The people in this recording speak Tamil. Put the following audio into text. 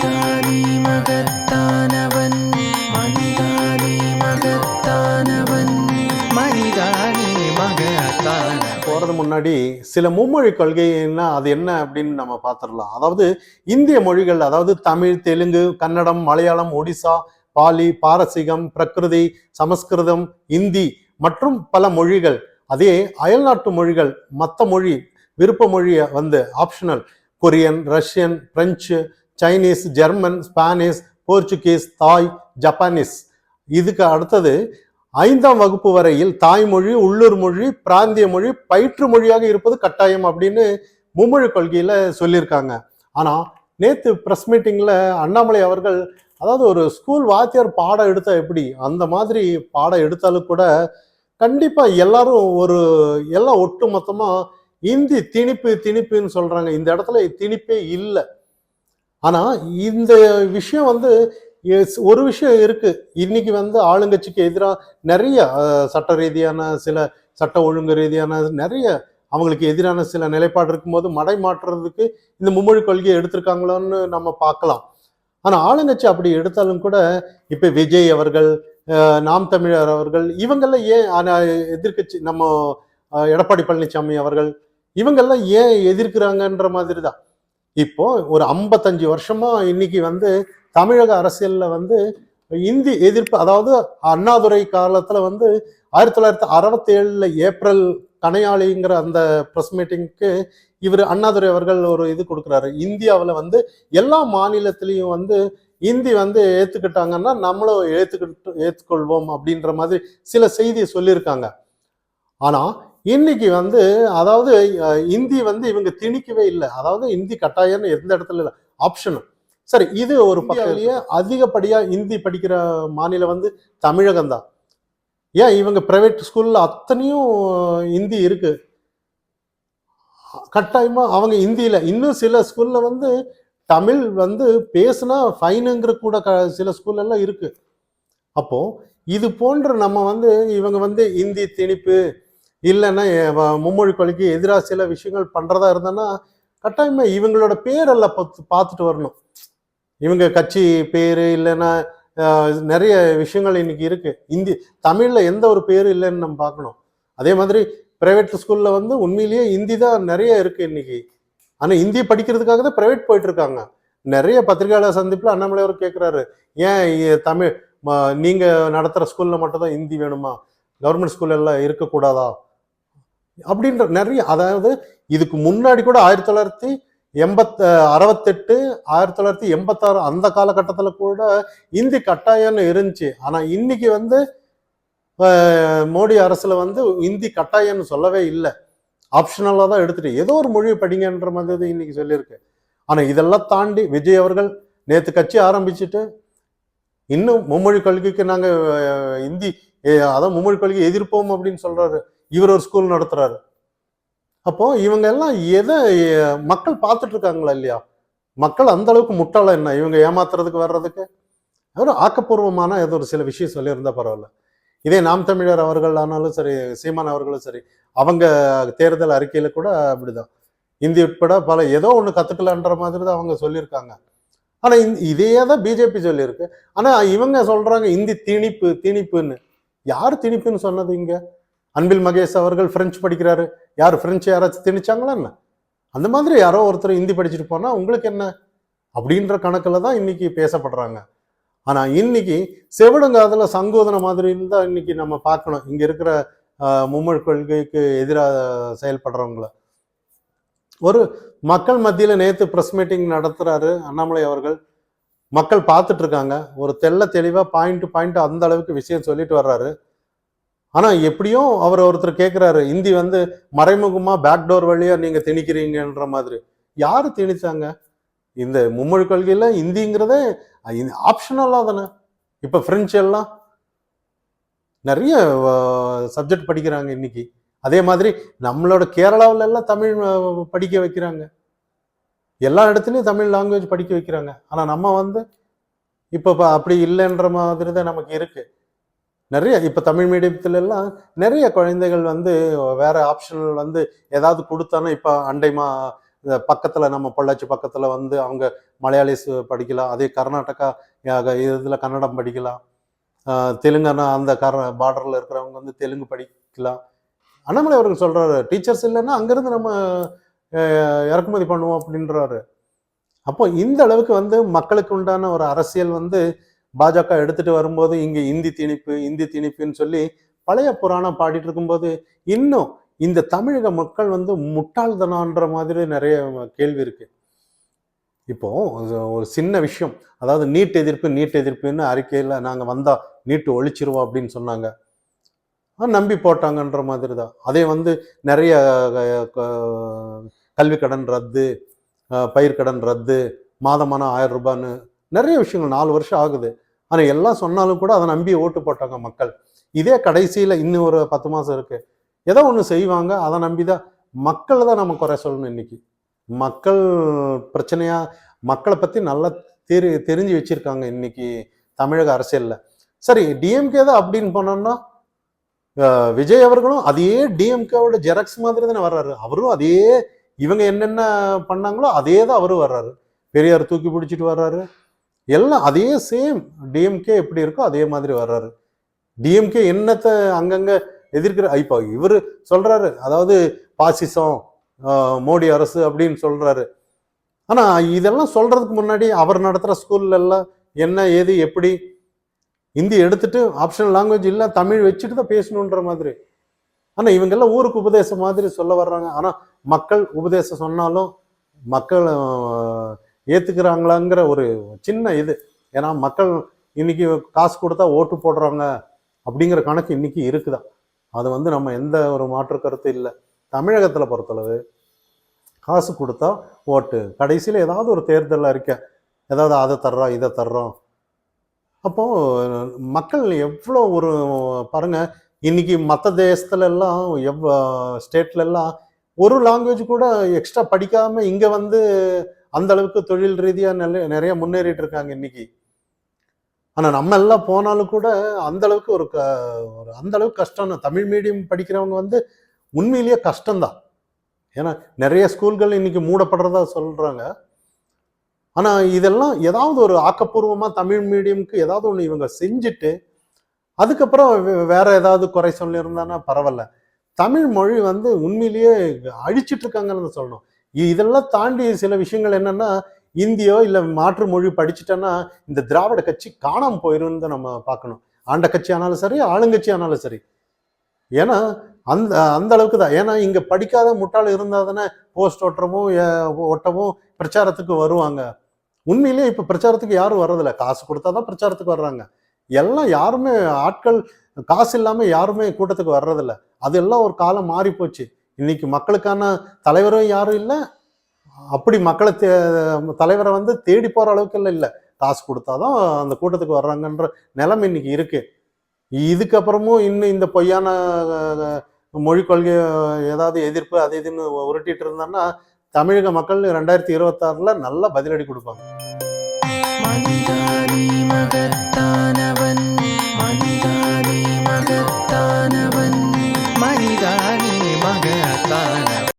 மனிதானே மகத்தானவன், மனிதானே மகத்தானவன், மனிதானே மகத்தானவன். போறது முன்னாடி சில மும்மொழி கொள்கைன்னா அது என்ன அப்படின்னு நம்ம பார்த்துடலாம். அதாவது இந்திய மொழிகள், அதாவது தமிழ், தெலுங்கு, கன்னடம், மலையாளம், ஒடிசா, பாலி, பாரசீகம், பிரகிருதி, சமஸ்கிருதம், இந்தி மற்றும் பல மொழிகள். அதே அயல்நாட்டு மொழிகள், மற்ற மொழி விருப்ப மொழி வந்து optional, Korean, Russian, French, Chinese, German, Spanish, Portuguese, தாய், ஜப்பானீஸ். இதுக்கு அடுத்தது 5ஆம் வகுப்பு வரையில் தாய்மொழி, உள்ளூர் மொழி, பிராந்திய மொழி பயிற்று மொழியாக இருப்பது கட்டாயம் அப்படின்னு மும்மொழி கொள்கையில சொல்லியிருக்காங்க. ஆனா நேத்து பிரஸ் மீட்டிங்ல அண்ணாமலை அவர்கள், அதாவது ஒரு ஸ்கூல் வாத்தியார் பாடம் எடுத்தா எப்படி அந்த மாதிரி பாடம் எடுத்தாலும் கூட கண்டிப்பா எல்லாரும் எல்லாம் ஒட்டு மொத்தமா இந்தி திணிப்புன்னு சொல்றாங்க. இந்த இடத்துல திணிப்பே இல்லை. ஆனா இந்த விஷயம் வந்து ஒரு விஷயம் இருக்கு. இன்னைக்கு வந்து ஆளுங்கட்சிக்கு எதிராக நிறைய சட்ட ரீதியான, சில சட்ட ஒழுங்கு ரீதியான நிறைய அவங்களுக்கு எதிரான சில நிலைப்பாடு இருக்கும்போது மடை மாற்றுறதுக்கு இந்த மும்மொழி கொள்கையை எடுத்திருக்காங்களோன்னு நம்ம பார்க்கலாம். ஆனா ஆளுங்கட்சி அப்படி எடுத்தாலும் கூட இப்ப விஜய் அவர்கள், நாம் தமிழர் அவர்கள், இவங்கெல்லாம் ஏன் எதிர்கட்சி நம்ம எடப்பாடி பழனிசாமி அவர்கள் இவங்கெல்லாம் ஏன் எதிர்க்கிறாங்கன்ற மாதிரி தான். இப்போ ஒரு 55 வருஷமா இன்னைக்கு வந்து தமிழக அரசியல்ல வந்து இந்தி எதிர்ப்பு, அதாவது அண்ணாதுரை காலத்துல வந்து 1967 ஏப்ரல் கனையாளிங்கிற அந்த பிரஸ் மீட்டிங்க்கு இவர் அண்ணாதுரை அவர்கள் ஒரு இது கொடுக்குறாரு. இந்தியாவில் வந்து எல்லா மாநிலத்திலையும் வந்து இந்தி வந்து ஏத்துக்கிட்டாங்கன்னா நம்மளும் ஏத்துக்கொள்வோம் அப்படின்ற மாதிரி சில செய்தியை சொல்லியிருக்காங்க. ஆனா இன்னைக்கு வந்து அதாவது இந்தி வந்து இவங்க திணிக்கவே இல்லை. அதாவது இந்தி கட்டாயம்னு எந்த இடத்துல இல்லை, ஆப்ஷனல். சரி, இது ஒரு பக்கத்திலேயே அதிகப்படியா இந்தி படிக்கிற மாநிலம் வந்து தமிழகம் தான். ஏன் இவங்க பிரைவேட் ஸ்கூல்ல அத்தனையும் இந்தி இருக்கு. கட்டாயமா அவங்க இந்தியில, இன்னும் சில ஸ்கூல்ல வந்து தமிழ் வந்து பேசுனா ஃபைனுங்கிற கூட சில ஸ்கூல்ல எல்லாம் இருக்கு. அப்போ இது போன்ற நம்ம வந்து இவங்க வந்து இந்தி திணிப்பு இல்லைன்னா மும்மொழி கொள்கைக்கு எதிராக சில விஷயங்கள் பண்றதா இருந்தோன்னா கட்டாயமா இவங்களோட பேரெல்லாம் பார்த்துட்டு வரணும். இவங்க கட்சி பேரு இல்லைன்னா நிறைய விஷயங்கள் இன்னைக்கு இருக்கு. தமிழ்ல எந்த ஒரு பேரு இல்லைன்னு நம்ம பார்க்கணும். அதே மாதிரி பிரைவேட் ஸ்கூல்ல வந்து உண்மையிலேயே இந்தி தான் நிறைய இருக்கு இன்னைக்கு. ஆனா இந்தி படிக்கிறதுக்காக தான் பிரைவேட் போயிட்டு இருக்காங்க. நிறைய பத்திரிகையாளர் சந்திப்புல அண்ணாமலை அவர் கேட்கிறாரு, ஏன் தமிழ் நீங்க நடத்துற ஸ்கூல்ல மட்டும் தான் இந்தி வேணுமா, கவர்மெண்ட் ஸ்கூல்ல எல்லாம் இருக்கக்கூடாதா அப்படின்ற நிறைய. அதாவது இதுக்கு முன்னாடி கூட 1968 1986 அந்த காலகட்டத்துல கூட இந்தி கட்டாயம்னு இருந்துச்சு. ஆனா இன்னைக்கு வந்து மோடி அரசுல வந்து இந்தி கட்டாயம்னு சொல்லவே இல்லை, ஆப்ஷனலா தான் எடுத்துட்டு ஏதோ ஒரு மொழியை படிங்கன்ற மாதிரி இன்னைக்கு சொல்லியிருக்கு. ஆனா இதெல்லாம் தாண்டி விஜய் அவர்கள் நேத்து கட்சி ஆரம்பிச்சுட்டு இன்னும் மும்மொழி கொள்கைக்கு நாங்க இந்தி அதான் மும்மொழி கொள்கை எதிர்ப்போம் அப்படின்னு சொல்றாரு. இவர் ஒரு ஸ்கூல் நடத்துறாரு. அப்போ இவங்க எல்லாம் எதை மக்கள் பார்த்துட்டு இருக்காங்களா இல்லையா? மக்கள் அந்த அளவுக்கு முட்டாள என்ன இவங்க ஏமாத்துறதுக்கு வர்றதுக்கு? ஒரு ஆக்கப்பூர்வமான ஏதோ ஒரு சில விஷயம் சொல்லியிருந்தா பரவாயில்ல. இதே நாம் தமிழர் அவர்கள் ஆனாலும் சரி, சீமான் அவர்களும் சரி, அவங்க தேர்தல் அறிக்கையில கூட அப்படிதான் இந்தி உட்பட பல ஏதோ ஒண்ணு கத்துக்கலான்ற மாதிரி தான் அவங்க சொல்லியிருக்காங்க. ஆனா இதையே தான் பிஜேபி சொல்லியிருக்கு. ஆனா இவங்க சொல்றாங்க இந்தி திணிப்புன்னு. யார் திணிப்புன்னு சொன்னது இங்க? அன்பில் மகேஷ் அவர்கள் பிரெஞ்சு படிக்கிறாரு. யார் பிரெஞ்சு யாராச்சும் திணிச்சாங்களா என்ன? அந்த மாதிரி யாரோ ஒருத்தர் ஹிந்தி படிச்சுட்டு போனா உங்களுக்கு என்ன அப்படின்ற கணக்குல தான் இன்னைக்கு பேசப்படுறாங்க. ஆனா இன்னைக்கு செவிடுங்காதுல சங்கோதன மாதிரி தான் இன்னைக்கு நம்ம பார்க்கணும். இங்க இருக்கிற மும்மொழி கொள்கைக்கு எதிராக செயல்படுறவங்கள. ஒரு மக்கள் மத்தியில நேத்து பிரஸ் மீட்டிங் நடத்துறாரு அண்ணாமலை அவர்கள். மக்கள் பார்த்துட்டு இருக்காங்க. ஒரு தெளிவா பாயிண்ட் அந்த அளவுக்கு விஷயம் சொல்லிட்டு வர்றாரு. ஆனா எப்படியும் அவர் ஒருத்தர் கேட்கிறாரு, இந்தி வந்து மறைமுகமா பேக்டோர் வழியா நீங்க திணிக்கிறீங்கன்ற மாதிரி. யாரு திணிச்சாங்க? இந்த மும்மொழி கொள்கையில இந்திங்கிறதே ஆப்ஷனலா தானே. இப்ப பிரெஞ்சு எல்லாம் நிறைய சப்ஜெக்ட் படிக்கிறாங்க இன்னைக்கு. அதே மாதிரி நம்மளோட கேரளாவில எல்லாம் தமிழ் படிக்க வைக்கிறாங்க. எல்லா இடத்துலயும் தமிழ் லாங்குவேஜ் படிக்க வைக்கிறாங்க. ஆனா நம்ம வந்து இப்ப அப்படி இல்லைன்ற மாதிரி தான் நமக்கு இருக்கு. நிறைய இப்ப தமிழ் மீடியத்துல எல்லாம் நிறைய குழந்தைகள் வந்து வேற ஆப்ஷனல் வந்து ஏதாவது கொடுத்தானா இப்ப பக்கத்தில் நம்ம பொள்ளாச்சி பக்கத்தில் வந்து அவங்க மலையாளிஸ் படிக்கலாம், அதே கர்நாடகா இதில் கன்னடம் படிக்கலாம், தெலுங்கானா அந்த பார்டரில் இருக்கிறவங்க வந்து தெலுங்கு படிக்கலாம். அண்ணாமலை அவர்கள் சொல்கிறாரு, டீச்சர்ஸ் இல்லைன்னா அங்கேருந்து நம்ம இறக்குமதி பண்ணுவோம் அப்படின்றாரு. அப்போ இந்த அளவுக்கு வந்து மக்களுக்கு உண்டான ஒரு அரசியல் வந்து பாஜக எடுத்துட்டு வரும்போது இங்கே இந்தி திணிப்புன்னு சொல்லி பழைய புராணம் பாடிட்டு இருக்கும்போது இன்னும் இந்த தமிழக மக்கள் வந்து முட்டாள்தனான்ற மாதிரி நிறைய கேள்வி இருக்கு. இப்போ ஒரு சின்ன விஷயம், அதாவது நீட் எதிர்ப்புன்னு அறிக்கையில் நாங்கள் வந்தா நீட்டு ஒழிச்சிருவோம் அப்படின்னு சொன்னாங்க. நம்பி போட்டாங்கன்ற மாதிரி தான். அதே வந்து நிறைய கல்வி கடன் ரத்து, பயிர்க்கடன் ரத்து, மாதமான 1000 ரூபான்னு நிறைய விஷயங்கள் 4 வருஷம் ஆகுது. ஆனால் எல்லாம் சொன்னாலும் கூட அதை நம்பி ஓட்டு போட்டாங்க மக்கள். இதே கடைசியில் இன்னும் ஒரு 10 மாதம் இருக்கு, ஏதோ ஒன்று செய்வாங்க, அதை நம்பி தான் மக்களை தான் நம்ம குறை சொல்லணும். இன்னைக்கு மக்கள் பிரச்சனையா மக்களை பற்றி நல்லா தெரிஞ்சு வச்சிருக்காங்க இன்னைக்கு தமிழக அரசியலில். சரி, டிஎம்கே தான் அப்படின்னு போனோம்னா விஜய் அவர்களும் அதே டிஎம்கேவோட ஜெராக்ஸ் மாதிரி தானே வர்றாரு. அவரும் அதே இவங்க என்னென்ன பண்ணாங்களோ அதே தான் அவரும் வர்றாரு. பெரியார் தூக்கி பிடிச்சிட்டு வர்றாரு, எல்லாம் அதே சேம் டிஎம்கே எப்படி இருக்கோ அதே மாதிரி வர்றாரு. டிஎம்கே என்னத்தை அங்கங்க எதிர்க்கிற இப்போ இவர் சொல்றாரு, அதாவது பாசிசம் மோடி அரசு அப்படின்னு சொல்றாரு. ஆனா இதெல்லாம் சொல்றதுக்கு முன்னாடி அவர் நடத்துற ஸ்கூல்ல எல்லாம் என்ன ஏது எப்படி ஹிந்தி எடுத்துட்டு ஆப்ஷனல் லாங்குவேஜ் இல்லை தமிழ் வச்சுட்டு தான் பேசணுன்ற மாதிரி. ஆனா இவங்கெல்லாம் ஊருக்கு உபதேசம் மாதிரி சொல்ல வர்றாங்க. ஆனா மக்கள் உபதேசம் சொன்னாலும் மக்கள் ஏத்துக்கிறாங்களாங்கிற ஒரு சின்ன இது. ஏன்னா மக்கள் இன்னைக்கு காசு கொடுத்தா ஓட்டு போடுறாங்க அப்படிங்கிற கணக்கு இன்னைக்கு இருக்குதா. அது வந்து நம்ம எந்த ஒரு மாற்று கருத்து இல்லை. தமிழகத்தில் பொறுத்தளவு காசு கொடுத்தா ஓட்டு, கடைசியில் ஏதாவது ஒரு தேர்தலில் இருக்க ஏதாவது அதை தர்றோம் இதை தர்றோம். அப்போ மக்கள் எவ்வளோ ஒரு பாருங்க, இன்னைக்கு மற்ற தேசத்துல எல்லாம் ஸ்டேட்ல எல்லாம் ஒரு லாங்குவேஜ் கூட எக்ஸ்ட்ரா படிக்காம இங்க வந்து அந்த அளவுக்கு தொழில் ரீதியா நிறைய முன்னேறிட்டு இருக்காங்க இன்னைக்கு. ஆனா நம்ம எல்லாம் போனாலும் கூட அந்த அளவுக்கு ஒரு அந்த அளவுக்கு கஷ்டம். தமிழ் மீடியம் படிக்கிறவங்க வந்து உண்மையிலேயே கஷ்டம்தான். ஏன்னா நிறைய ஸ்கூல்கள் இன்னைக்கு மூடப்படுறதா சொல்றாங்க. ஆனா இதெல்லாம் ஏதாவது ஒரு ஆக்கப்பூர்வமா தமிழ் மீடியம்க்கு ஏதாவது ஒண்ணு இவங்க செஞ்சுட்டு அதுக்கப்புறம் வேற ஏதாவது குறை சொல்லியிருந்தானா பரவாயில்ல. தமிழ் மொழி வந்து உண்மையிலேயே அழிச்சிட்டு இருக்காங்கன்னு சொல்லணும். இதெல்லாம் தாண்டி சில விஷயங்கள் என்னன்னா, இந்தியோ இல்லை மாற்று மொழி படிச்சுட்டோன்னா இந்த திராவிட கட்சி காணாமல் போயிருன்னு தான் நம்ம பார்க்கணும். ஆண்ட கட்சி ஆனாலும் சரி, ஆளுங்கட்சி ஆனாலும் சரி. ஏன்னா அந்த அந்த அளவுக்கு தான். ஏன்னா இங்க படிக்காத முட்டாள் இருந்தால் தானே போஸ்ட் ஒட்டவும் பிரச்சாரத்துக்கு வருவாங்க. உண்மையிலேயே இப்ப பிரச்சாரத்துக்கு யாரும் வர்றதில்ல. காசு கொடுத்தாதான் பிரச்சாரத்துக்கு வர்றாங்க. எல்லாம் யாருமே ஆட்கள் காசு இல்லாம யாருமே கூட்டத்துக்கு வர்றதில்ல. அதெல்லாம் ஒரு காலம் மாறி போச்சு. இன்னைக்கு மக்களுக்கான தலைவரும் யாரும் இல்லை. அப்படி மக்களை தலைவரை வந்து தேடி போற அளவுக்கு எல்லாம் இல்லை. காசு கொடுத்தாதான் அந்த கூட்டத்துக்கு வர்றாங்கன்ற நிலைமை இன்னைக்கு இருக்கு. இதுக்கப்புறமும் இன்னும் இந்த பொய்யான மொழிக் கொள்கை ஏதாவது எதிர்ப்பு அது இதுன்னு உருட்டிட்டு இருந்தான்னா தமிழக மக்கள் 2026 நல்ல பதிலடி கொடுப்பாங்க. மனிதானி மகத்தானவன், மனிதானி மகத்தான